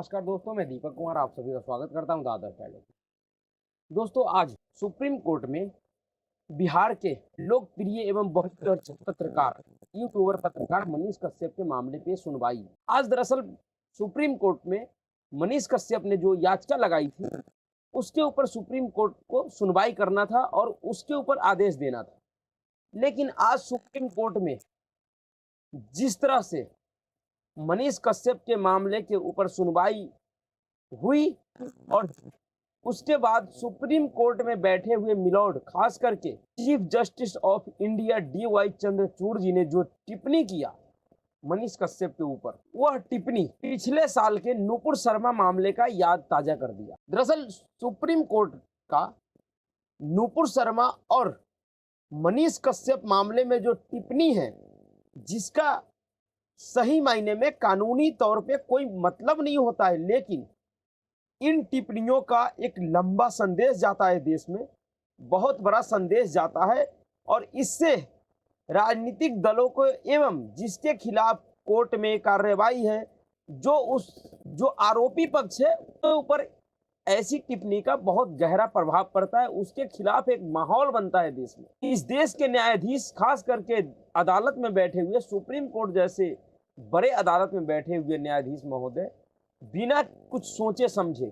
नमस्कार दोस्तों, मैं दीपक कुमार आप सभी का स्वागत करता हूं दादा पहले। दोस्तों, आज सुप्रीम कोर्ट में बिहार के लोकप्रिय एवं बहुत चर्चित पत्रकार यूट्यूबर पत्रकार मनीष कश्यप के मामले पे सुनवाई। आज दरअसल सुप्रीम कोर्ट में मनीष कश्यप ने जो याचिका लगाई थी उसके ऊपर सुप्रीम कोर्ट को सुनवाई करना था और उसके ऊपर आदेश देना था। लेकिन आज सुप्रीम कोर्ट में जिस तरह से मनीष कश्यप के मामले के ऊपर सुनवाई हुई और उसके बाद सुप्रीम कोर्ट में बैठे हुए मिलॉर्ड, खास करके chief justice of India D Y. Chandrachud ji ने जो टिप्पणी किया मनीष कश्यप के ऊपर, वह टिप्पणी पिछले साल के नुपुर शर्मा मामले का याद ताजा कर दिया। दरअसल सुप्रीम कोर्ट का नुपुर शर्मा और मनीष कश्यप मामले में जो टिप्पणी है, जिसका सही मायने में कानूनी तौर पे कोई मतलब नहीं होता है, लेकिन इन टिप्पणियों का एक लंबा संदेश जाता है, देश में बहुत बड़ा संदेश जाता है और इससे राजनीतिक दलों को एवं जिसके खिलाफ कोर्ट में कार्रवाई है, जो आरोपी पक्ष है उसके ऊपर ऐसी टिप्पणी का बहुत गहरा प्रभाव पड़ता है, उसके खिलाफ एक माहौल बनता है देश में। इस देश के न्यायाधीश, खास करके अदालत में बैठे हुए, सुप्रीम कोर्ट जैसे बड़े अदालत में बैठे हुए न्यायाधीश महोदय, बिना कुछ सोचे समझे,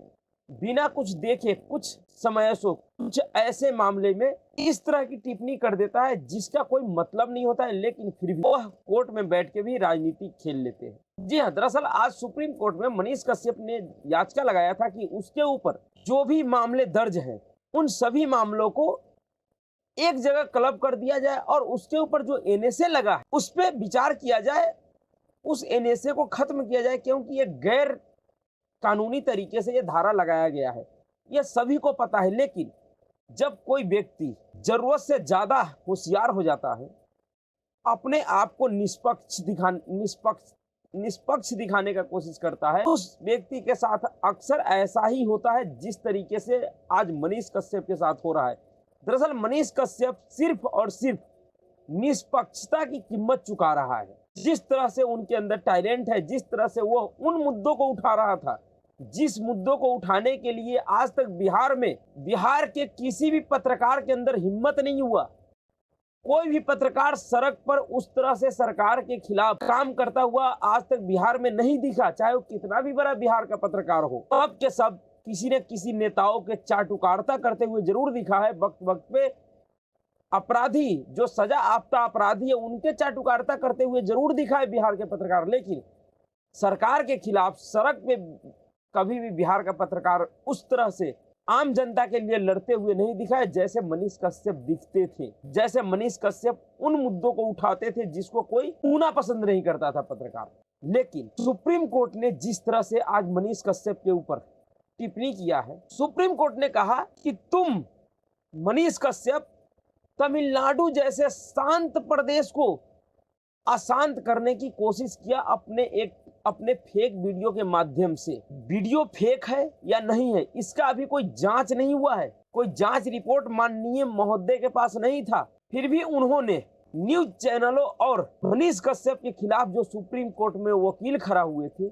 बिना कुछ देखे, कुछ समय सो कुछ ऐसे मामले में इस तरह की टिप्पणी कर देता है जिसका कोई मतलब नहीं होता है, लेकिन फिर भी वह कोर्ट में बैठ के भी राजनीति खेल लेते हैं। जी हाँ, दरअसल आज सुप्रीम कोर्ट में मनीष कश्यप ने याचिका लगाया था कि उसके ऊपर जो भी मामले दर्ज हैं उन सभी मामलों को एक जगह क्लब कर दिया जाए और उसके ऊपर जो एनएसए लगा है उस पर विचार किया जाए, उस एनएसए को खत्म किया जाए, क्योंकि ये गैर कानूनी तरीके से ये धारा लगाया गया है, यह सभी को पता है। लेकिन जब कोई व्यक्ति जरूरत से ज्यादा होशियार हो जाता है, अपने आप को निष्पक्ष दिखाने का कोशिश करता है, उस व्यक्ति के साथ अक्सर ऐसा ही होता है जिस तरीके से आज मनीष कश्यप के साथ हो रहा है। दरअसल मनीष कश्यप सिर्फ और सिर्फ निष्पक्षता की कीमत चुका रहा है। जिस तरह से उनके अंदर टैलेंट है, जिस तरह से वो उन मुद्दों को उठा रहा था, जिस मुद्दों को उठाने के लिए आज तक बिहार के किसी भी पत्रकार के अंदर हिम्मत नहीं हुआ, कोई भी पत्रकार सड़क पर उस तरह से सरकार के खिलाफ काम करता हुआ आज तक बिहार में नहीं दिखा, चाहे वो कितना भी बड़ा बिहार का पत्रकार हो। सब के सब किसी न किसी नेताओं के चाटुकारिता करते हुए जरूर दिखा है। वक्त वक्त पे अपराधी, जो सजा याफ्ता अपराधी है, उनके चाटुकारिता करते हुए जरूर दिखा है बिहार के पत्रकार, लेकिन सरकार के खिलाफ सड़क पे कभी भी बिहार का पत्रकार उस तरह से आम जनता के लिए लड़ते हुए नहीं दिखा है जैसे मनीष कश्यप दिखते थे, जैसे मनीष कश्यप उन मुद्दों को उठाते थे जिसको कोई ऊना पसंद नहीं करता था पत्रकार। लेकिन सुप्रीम कोर्ट ने जिस तरह से आज मनीष कश्यप के ऊपर टिप्पणी किया है, सुप्रीम कोर्ट ने कहा कि तुम मनीष कश्यप तमिलनाडु जैसे शांत प्रदेश को अशांत करने की कोशिश किया अपने फेक वीडियो के माध्यम से। वीडियो फेक है या नहीं है इसका अभी कोई जांच नहीं हुआ है, कोई जांच रिपोर्ट माननीय महोदय के पास नहीं था, फिर भी उन्होंने न्यूज चैनलों और मनीष कश्यप के खिलाफ जो सुप्रीम कोर्ट में वकील खड़ा हुए थे,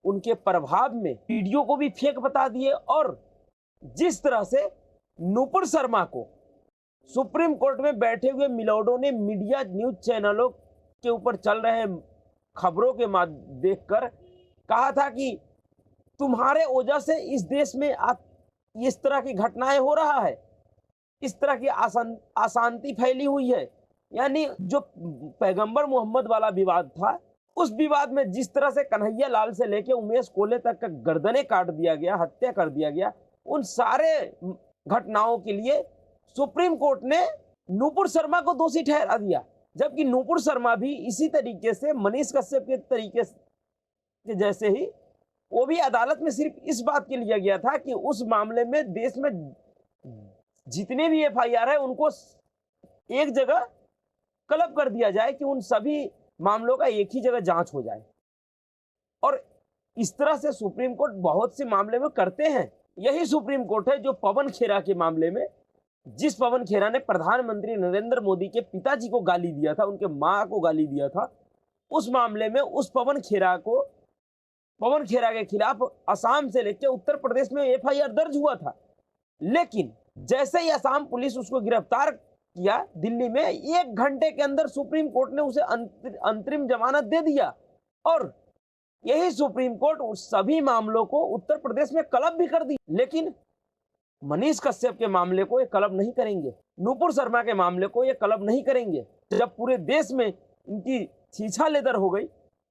उनके प्रभाव में वीडियो को भी फेक बता दिए। और जिस तरह से नुपुर शर्मा को सुप्रीम कोर्ट में बैठे हुए मिलॉर्डों ने मीडिया न्यूज चैनलों के ऊपर चल रहे खबरों के देखकर कहा था कि तुम्हारे वजह से इस देश में इस तरह की घटनाएं हो रहा है, इस तरह की अशांति फैली हुई है। यानी जो पैगंबर मोहम्मद वाला विवाद था, उस विवाद में जिस तरह से कन्हैया लाल से लेके उमेश कोले तक का गर्दनें काट दिया गया, हत्या कर दिया गया, उन सारे घटनाओं के लिए सुप्रीम कोर्ट ने नुपुर शर्मा को दोषी ठहरा दिया, जबकि नुपुर शर्मा भी इसी तरीके से मनीष कश्यप के तरीके के जैसे ही वो भी अदालत में सिर्फ इस बात के लिया गया था कि उस मामले में देश में जितने भी एफआईआर है उनको एक जगह क्लब कर दिया जाए कि उन सभी मामलों का एक ही जगह जांच हो जाए। और इस तरह से सुप्रीम कोर्ट बहुत से मामले में करते हैं। यही सुप्रीम कोर्ट है जो पवन खेरा के मामले में, जिस पवन खेरा ने प्रधानमंत्री नरेंद्र मोदी के पिताजी को गाली दिया था, उनके मां को गाली दिया था, उस मामले में उस पवन खेरा को पवन खेरा के खिलाफ असम से लेकर उत्तर प्रदेश में एफआईआर दर्ज हुआ था, लेकिन जैसे ही असम पुलिस उसको गिरफ्तार किया दिल्ली में, 1 घंटे के अंदर सुप्रीम कोर्ट ने उसे अंतरिम जमानत दे दिया। और यही सुप्रीम कोर्ट उस सभी मामलों को उत्तर प्रदेश में क्लब भी कर दी। लेकिन मनीष कश्यप के मामले को ये क्लब नहीं करेंगे, नुपुर शर्मा के मामले को ये क्लब नहीं करेंगे। जब पूरे देश में इनकी छीछा लेदर हो गई,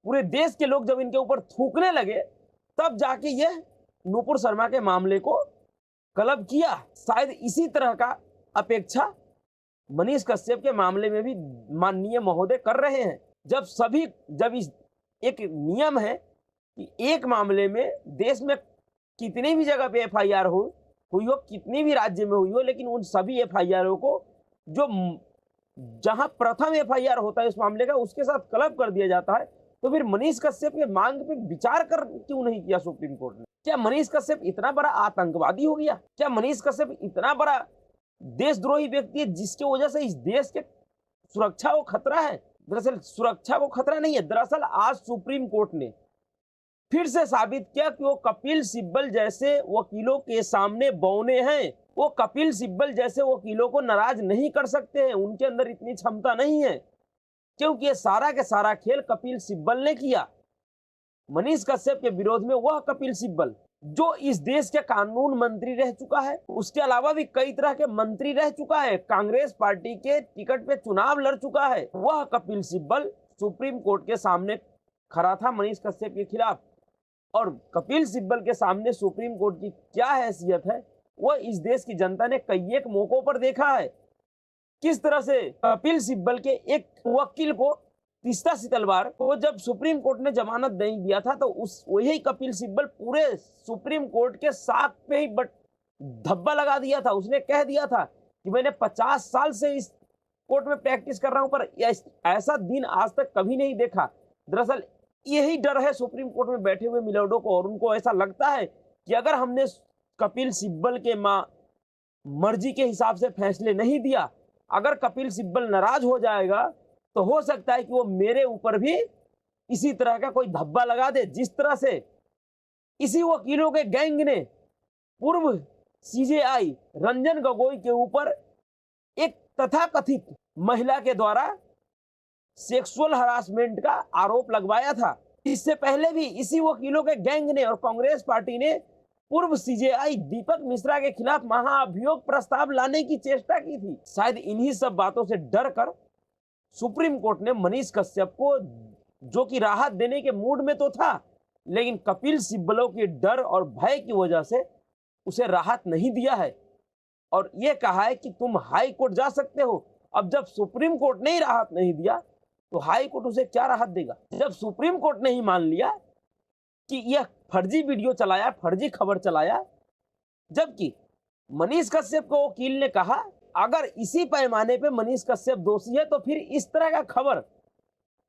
पूरे देश के लोग जब इनके ऊपर थूकने लगे, तब जाके ये नुपुर शर्मा के मामले को क्लब किया। शायद इसी तरह का अपेक्षा मनीष कश्यप के मामले में भी माननीय महोदय कर रहे हैं। जब इस एक नियम है कि एक मामले में देश में कितनी भी जगह पे एफआईआर हुई हो, कितनी भी राज्य में हुई हो, लेकिन उन सभी एफआईआरों को जो जहां प्रथम एफआईआर होता है उस मामले का, उसके साथ क्लब कर दिया जाता है। तो फिर मनीष कश्यप के मांग पे विचार कर क्यों नहीं किया सुप्रीम कोर्ट ने? क्या मनीष कश्यप इतना बड़ा आतंकवादी हो गया? क्या मनीष कश्यप इतना बड़ा देशद्रोही व्यक्ति है जिसकी वजह से इस देश के सुरक्षा को खतरा है? दरअसल सुरक्षा को खतरा नहीं है। दरअसल आज सुप्रीम कोर्ट ने फिर से साबित किया कि वो कपिल सिब्बल जैसे वकीलों के सामने बौने हैं। वो कपिल सिब्बल जैसे वकीलों को नाराज नहीं कर सकते हैं, उनके अंदर इतनी क्षमता नहीं है, क्योंकि ये सारा के सारा खेल कपिल सिब्बल ने किया। मनीष कश्यप के विरोध में वह कपिल सिब्बल जो इस देश के कानून मंत्री रह चुका है, उसके अलावा भी कई तरह के मंत्री रह चुका है, कांग्रेस पार्टी के टिकट पे चुनाव लड़ चुका है, वह कपिल सिब्बल सुप्रीम कोर्ट के सामने खड़ा था मनीष कश्यप के खिलाफ। और कपिल सिब्बल के सामने सुप्रीम कोर्ट की क्या हैसियत है, वह इस देश की जनता ने कई एक मौकों पर देखा है। किस तरह से कपिल सिब्बल के एक वकील को तीसरा सितंबर को जब सुप्रीम कोर्ट ने जमानत नहीं दिया था, तो वही कपिल सिब्बल पूरे सुप्रीम कोर्ट के साथ पे ही धब्बा लगा दिया था। उसने कह दिया था कि मैंने 50 साल से इस कोर्ट में प्रैक्टिस कर रहा हूं, पर ऐसा दिन आज तक कभी नहीं देखा। दरअसल यही डर है सुप्रीम कोर्ट में बैठे हुए मिलोडो को, और उनको ऐसा लगता है कि अगर हमने कपिल सिब्बल के मर्जी के हिसाब से फैसले नहीं दिया, अगर कपिल सिब्बल नाराज हो जाएगा, तो हो सकता है कि वो मेरे ऊपर भी इसी तरह का कोई धब्बा लगा दे, जिस तरह से इसी वकीलों के गैंग ने पूर्व सीजेआई रंजन गोगोई के ऊपर एक तथाकथित महिला के द्वारा सेक्सुअल हरासमेंट का आरोप लगवाया था। इससे पहले भी इसी वकीलों के गैंग ने और कांग्रेस पार्टी ने पूर्व सीजेआई दीपक मिश्रा के खिलाफ महाअभियोग प्रस्ताव लाने की चेष्टा की थी। शायद इन्हीं सब बातों से डर कर सुप्रीम कोर्ट ने मनीष कश्यप को, जो कि राहत देने के मूड में तो था, लेकिन कपिल सिब्बलों के डर और भय की वजह से उसे राहत नहीं दिया है, और यह कहा है कि तुम हाई कोर्ट जा सकते हो। अब जब सुप्रीम कोर्ट ने ही राहत नहीं दिया, तो हाई कोर्ट उसे क्या राहत देगा? जब सुप्रीम कोर्ट ने ही मान लिया कि यह फर्जी वीडियो चलाया, फर्जी खबर चलाया, जबकि मनीष कश्यप को वकील ने कहा अगर इसी पैमाने पे मनीष कश्यप दोषी है, तो फिर इस तरह का खबर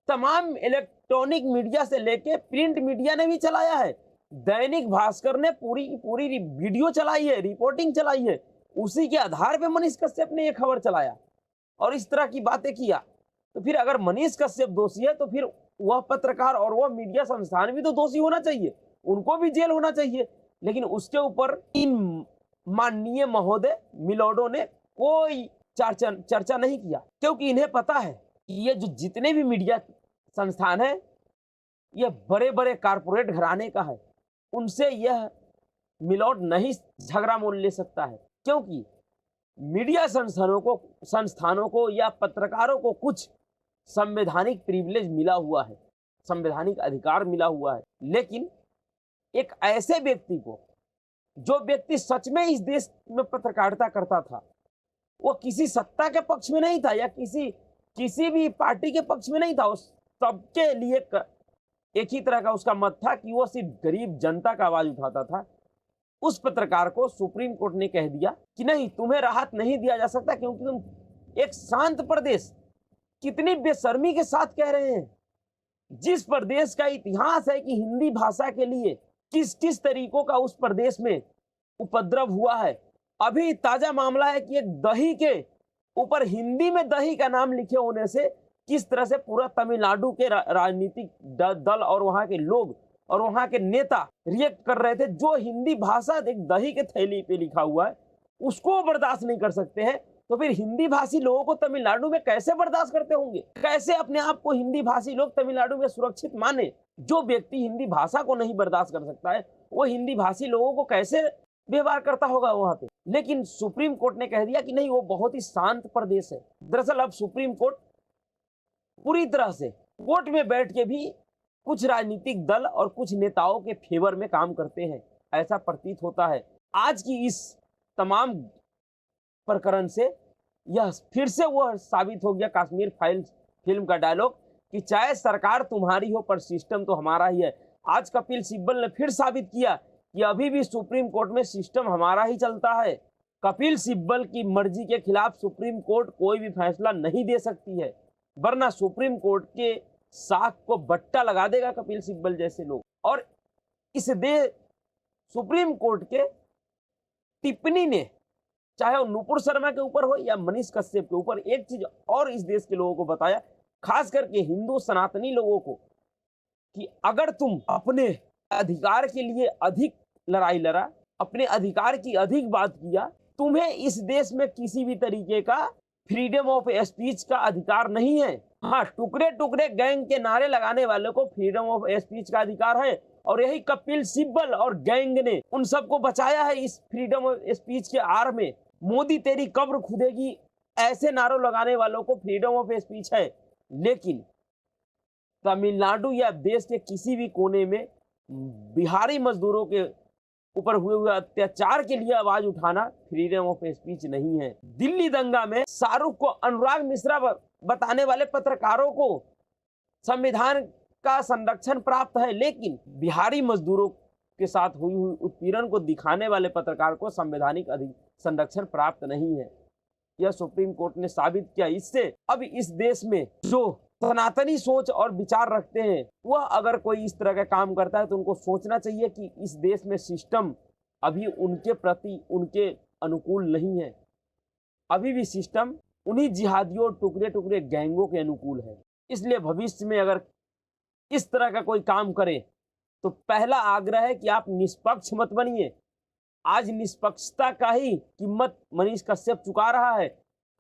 तमाम इलेक्ट्रॉनिक मीडिया से लेके प्रिंट मीडिया ने भी चलाया है। दैनिक भास्कर ने पूरी की पूरी वीडियो चलाई है, रिपोर्टिंग चलाई है, उसी के आधार पे मनीष कश्यप ने यह खबर चलाया और इस तरह की बातें किया। तो फिर अगर मनीष कश्यप दोषी है, तो फिर वह पत्रकार और वह मीडिया संस्थान भी तो दोषी होना चाहिए, उनको भी जेल होना चाहिए। लेकिन उसके ऊपर इन माननीय महोदय मिलोडो ने कोई चर्चा नहीं किया, क्योंकि इन्हें पता है कि ये जो जितने भी मीडिया संस्थान है, यह बड़े बड़े कारपोरेट घराने का है, उनसे यह मिलोड नहीं झगड़ा मोल ले सकता है, क्योंकि मीडिया संस्थानों को या पत्रकारों को कुछ संवैधानिक प्रिविलेज मिला हुआ है, संवैधानिक अधिकार मिला हुआ है। लेकिन एक ऐसे व्यक्ति को, जो व्यक्ति सच में इस देश में पत्रकारिता करता था, वो किसी सत्ता के पक्ष में नहीं था या किसी भी पार्टी के पक्ष में नहीं था, उस सबके लिए एक ही तरह का उसका मत था कि वो सिर्फ गरीब जनता का आवाज उठाता था। उस पत्रकार को सुप्रीम कोर्ट ने कह दिया कि नहीं, तुम्हें राहत नहीं दिया जा सकता, क्योंकि तुम एक शांत प्रदेश, कितनी बेशर्मी के साथ कह रहे हैं, जिस प्रदेश का इतिहास है कि हिंदी भाषा के लिए किस किस तरीकों का उस प्रदेश में उपद्रव हुआ है। अभी ताजा मामला है कि एक दही के ऊपर हिंदी में दही का नाम लिखे होने से किस तरह से पूरा तमिलनाडु के राजनीतिक दल और वहां के लोग और वहां के नेता रिएक्ट कर रहे थे। जो हिंदी भाषा एक दही के थैली पे लिखा हुआ है उसको बर्दाश्त नहीं कर सकते हैं, तो फिर हिंदी भाषी लोगों को तमिलनाडु में कैसे बर्दाश्त करते होंगे? कैसे अपने आप को हिंदी भाषी लोग तमिलनाडु में सुरक्षित माने? जो व्यक्ति हिंदी भाषा को नहीं बर्दाश्त कर सकता है वो हिंदी भाषी लोगों को कैसे व्यवहार करता होगा वहां पे? लेकिन सुप्रीम कोर्ट ने कह दिया कि नहीं, वो बहुत ही शांत प्रदेश है। दरअसल अब सुप्रीम कोर्ट पूरी तरह से कोर्ट में बैठ के भी कुछ राजनीतिक दल और कुछ नेताओं के फेवर में काम करते हैं, ऐसा प्रतीत होता है। आज की इस तमाम प्रकरण से यह फिर से वह साबित हो गया कश्मीर फाइल्स फिल्म का डायलॉग कि चाहे सरकार तुम्हारी हो पर सिस्टम तो हमारा ही है। आज कपिल सिब्बल ने फिर साबित किया कि अभी भी सुप्रीम कोर्ट में सिस्टम हमारा ही चलता है। कपिल सिब्बल की मर्जी के खिलाफ सुप्रीम कोर्ट कोई भी फैसला नहीं दे सकती है, वरना सुप्रीम कोर्ट के साख को बट्टा लगा देगा कपिल सिब्बल जैसे लोग। और इस सुप्रीम कोर्ट के टिप्पणी ने, चाहे वो नुपुर शर्मा के ऊपर हो या मनीष कश्यप के ऊपर, एक चीज और इस देश के लोगों को बताया, खास करके हिंदू सनातनी लोगों को, कि अगर तुम अपने अधिकार के लिए अधिक लड़ाई लड़ा, अपने अधिकार की अधिक बात किया, तुम्हें इस देश में किसी भी तरीके का फ्रीडम ऑफ स्पीच का अधिकार नहीं है। हाँ, टुकड़े टुकड़े गैंग के नारे लगाने वालों को फ्रीडम ऑफ स्पीच का अधिकार है, और यही कपिल सिब्बल और गैंग ने उन सबको बचाया है इस फ्रीडम ऑफ स्पीच के आड़ में। मोदी तेरी कब्र खुदेगी ऐसे नारों लगाने वालों को फ्रीडम ऑफ स्पीच है। लेकिन तमिलनाडु या देश के किसी भी कोने में बिहारी मजदूरों के ऊपर हुए अत्याचार के लिए आवाज उठाना फ्रीडम ऑफ स्पीच नहीं है। दिल्ली दंगा में शाहरुख को अनुराग मिश्रा बताने वाले पत्रकारों को संविधान का संरक्षण प्राप्त है, लेकिन बिहारी मजदूरों के साथ हुई उत्पीड़न को दिखाने वाले पत्रकार को संवैधानिक संरक्षण प्राप्त नहीं है। यह सुप्रीम कोर्ट ने साबित किया। इससे अब इस देश में जो सनातनी सोच और विचार रखते हैं, वह अगर कोई इस तरह का काम करता है तो उनको सोचना चाहिए कि इस देश में सिस्टम अभी उनके प्रति, उनके अनुकूल नहीं है। अभी भी सिस्टम उन्हीं जिहादियों, टुकड़े टुकड़े गैंगों के अनुकूल है। इसलिए भविष्य में अगर इस तरह का कोई काम करे तो पहला आग्रह है कि आप निष्पक्ष मत बनिए। आज निष्पक्षता का ही कीमत मनीष कश्यप चुका रहा है।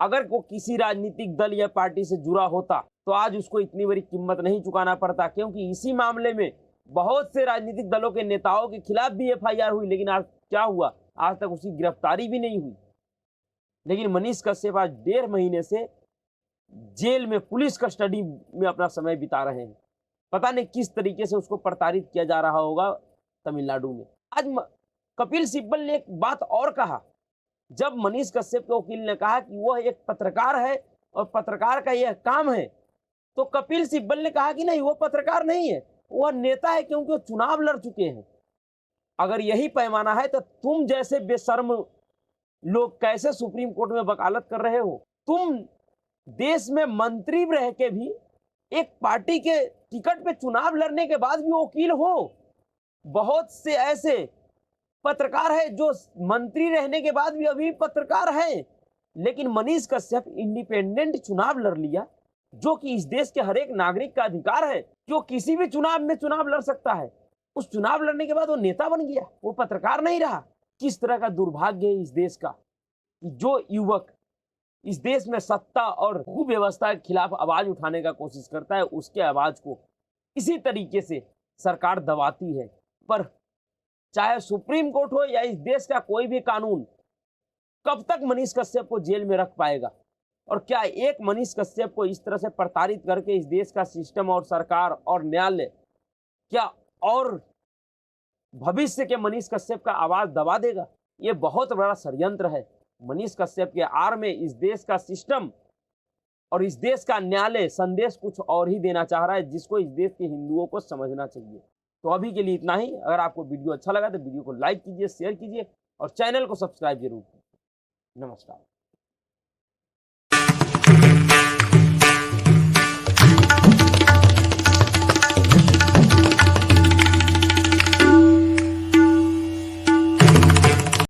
अगर वो किसी राजनीतिक दल या पार्टी से जुड़ा होता तो आज उसको इतनी बड़ी कीमत नहीं चुकाना पड़ता, क्योंकि इसी मामले में बहुत से राजनीतिक दलों के नेताओं के खिलाफ भी एफआईआर हुई, लेकिन आज क्या हुआ? आज तक उसकी गिरफ्तारी भी नहीं हुई। लेकिन मनीष कश्यप आज 1.5 महीने से जेल में पुलिस कस्टडी में अपना समय बिता रहे हैं। पता नहीं किस तरीके से उसको प्रताड़ित किया जा रहा होगा तमिलनाडु में। आज कपिल सिब्बल ने एक बात और कहा, जब मनीष कश्यप के वकील ने कहा कि वह एक पत्रकार है और पत्रकार का यह काम है, तो कपिल सिब्बल ने कहा कि नहीं, वो पत्रकार नहीं है, वह नेता है, क्योंकि वो चुनाव लड़ चुके हैं। अगर यही पैमाना है तो तुम जैसे बेशर्म लोग कैसे सुप्रीम कोर्ट में वकालत कर रहे हो? तुम देश में मंत्री रह के भी, एक पार्टी के टिकट पे चुनाव लड़ने के बाद भी वकील हो। बहुत से ऐसे पत्रकार है जो मंत्री रहने के बाद भी अभी पत्रकार हैं, लेकिन मनीष कश्यप इंडिपेंडेंट चुनाव लड़ लिया, जो कि इस देश के हर एक नागरिक का अधिकार है, जो किसी भी चुनाव में चुनाव लड़ सकता है। उस चुनाव लड़ने के बाद वो नेता बन गया, वो पत्रकार नहीं रहा। किस तरह का दुर्भाग्य है इस देश का, जो युवक इस देश में सत्ता और कुव्यवस्था के खिलाफ आवाज उठाने का कोशिश करता है, उसके आवाज को इसी तरीके से सरकार दबाती है। पर चाहे सुप्रीम कोर्ट हो या इस देश का कोई भी कानून, कब तक मनीष कश्यप को जेल में रख पाएगा? और क्या एक मनीष कश्यप को इस तरह से प्रताड़ित करके इस देश का सिस्टम और सरकार और न्यायालय क्या और भविष्य के मनीष कश्यप का आवाज दबा देगा? ये बहुत बड़ा षड्यंत्र है। मनीष कश्यप के आड़ में इस देश का सिस्टम और इस देश का न्यायालय संदेश कुछ और ही देना चाह रहा है, जिसको इस देश के हिंदुओं को समझना चाहिए। तो अभी के लिए इतना ही। अगर आपको वीडियो अच्छा लगा तो वीडियो को लाइक कीजिए, शेयर कीजिए और चैनल को सब्सक्राइब जरूर कीजिए। नमस्कार।